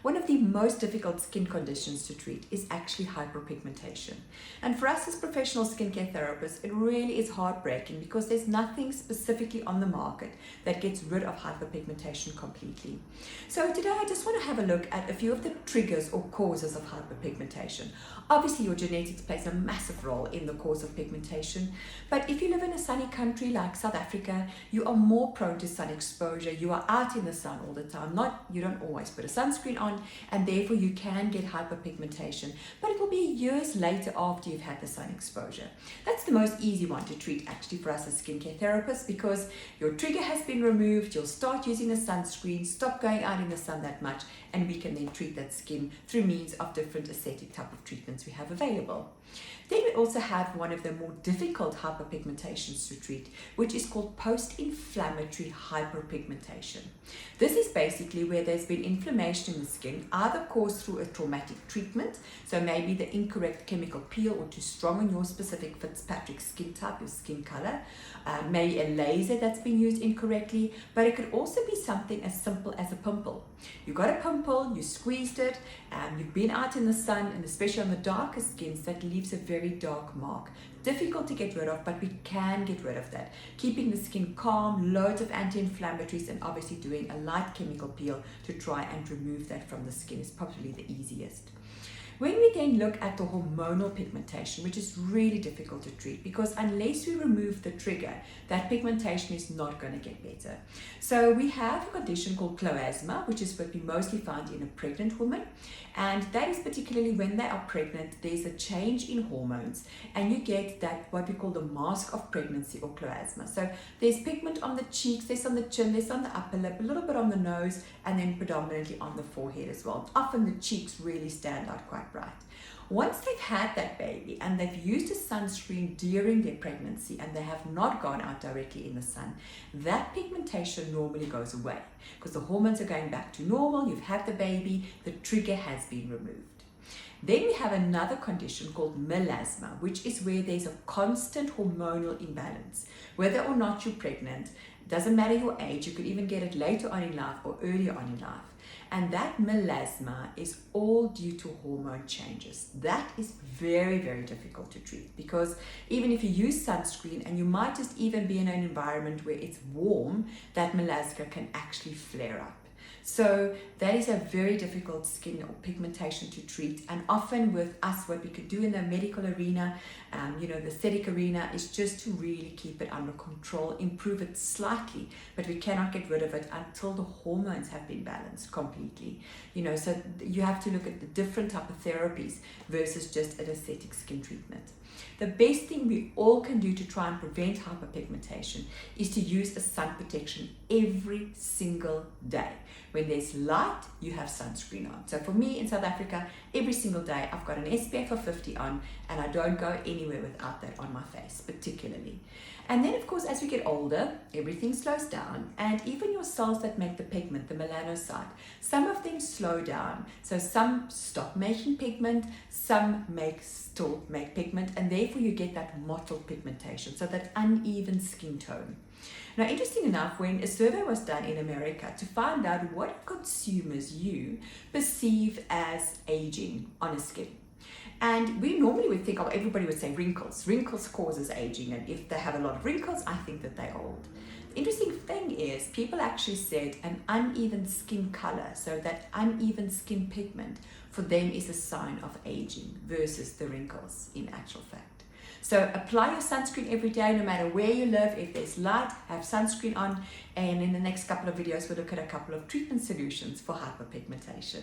one of the most difficult skin conditions to treat is actually hyperpigmentation. And for us as professional skincare therapists, it really is heartbreaking because there's nothing specifically on the market that gets rid of hyperpigmentation completely. So today I just want to have a look at a few of the triggers or causes of hyperpigmentation. Obviously your genetics plays a massive role in the cause of pigmentation, but if you live in a sunny country like South Africa, you are more prone to sun exposure. You are out in the sun all the time. You don't always put a sunscreen on, and therefore you can get hyperpigmentation, but it will be years later after you've had the sun exposure. That's the most easy one to treat actually for us as skincare therapists, because your trigger has been removed. You'll start using a sunscreen, stop going out in the sun that much, and we can then treat that skin through means of different aesthetic type of treatments we have available. Then we also have one of the more difficult hyperpigmentations to treat, which is called post-inflammatory hyperpigmentation. This is basically where there's been inflammation in the skin, either caused through a traumatic treatment, so maybe the incorrect chemical peel or too strong on your specific Fitzpatrick skin type, your skin color, maybe a laser that's been used incorrectly, but it could also be something as simple as a pimple. You got a pimple, you squeezed it, you've been out in the sun, and especially on the darker skins, that leaves a very dark mark. Difficult to get rid of, but we can get rid of that. Keeping the skin calm, loads of anti-inflammatories, and obviously doing a light chemical peel to try and remove that from the skin is probably the easiest. When we then look at the hormonal pigmentation, which is really difficult to treat because unless we remove the trigger, that pigmentation is not going to get better. So we have a condition called chloasma, which is what we mostly find in a pregnant woman. And that is particularly when they are pregnant, there's a change in hormones and you get that what we call the mask of pregnancy or chloasma. So there's pigment on the cheeks, there's on the chin, there's on the upper lip, a little bit on the nose, and then predominantly on the forehead as well. Often the cheeks really stand out quite bright. Once they've had that baby and they've used a sunscreen during their pregnancy and they have not gone out directly in the sun, that pigmentation normally goes away because the hormones are going back to normal. You've had the baby, the trigger has been removed. Then we have another condition called melasma, which is where there's a constant hormonal imbalance. Whether or not you're pregnant, doesn't matter your age, you could even get it later on in life or earlier on in life. And that melasma is all due to hormone changes. That is very, very difficult to treat because even if you use sunscreen and you might just even be in an environment where it's warm, that melasma can actually flare up. So that is a very difficult skin or pigmentation to treat, and often with us what we could do in the medical arena, the aesthetic arena, is just to really keep it under control, improve it slightly, but we cannot get rid of it until the hormones have been balanced completely. So you have to look at the different type of therapies versus just an aesthetic skin treatment. The best thing we all can do to try and prevent hyperpigmentation is to use a sun protection every single day. When there's light, you have sunscreen on. So for me in South Africa, every single day I've got an SPF of 50 on, and I don't go anywhere without that on my face particularly. And then of course as we get older, everything slows down, and even your cells that make the pigment, the melanocyte, some of them slow down. So some stop making pigment, some still make pigment, and therefore you get that mottled pigmentation, so that uneven skin tone. Now, interesting enough, when a survey was done in America to find out what consumers you perceive as aging on a skin. And we normally would think, everybody would say wrinkles. Wrinkles causes aging, and if they have a lot of wrinkles, I think that they're old. The interesting thing is people actually said an uneven skin color, so that uneven skin pigment, for them is a sign of aging versus the wrinkles in actual fact. So apply your sunscreen every day, no matter where you live. If there's light, have sunscreen on. And in the next couple of videos, we'll look at a couple of treatment solutions for hyperpigmentation.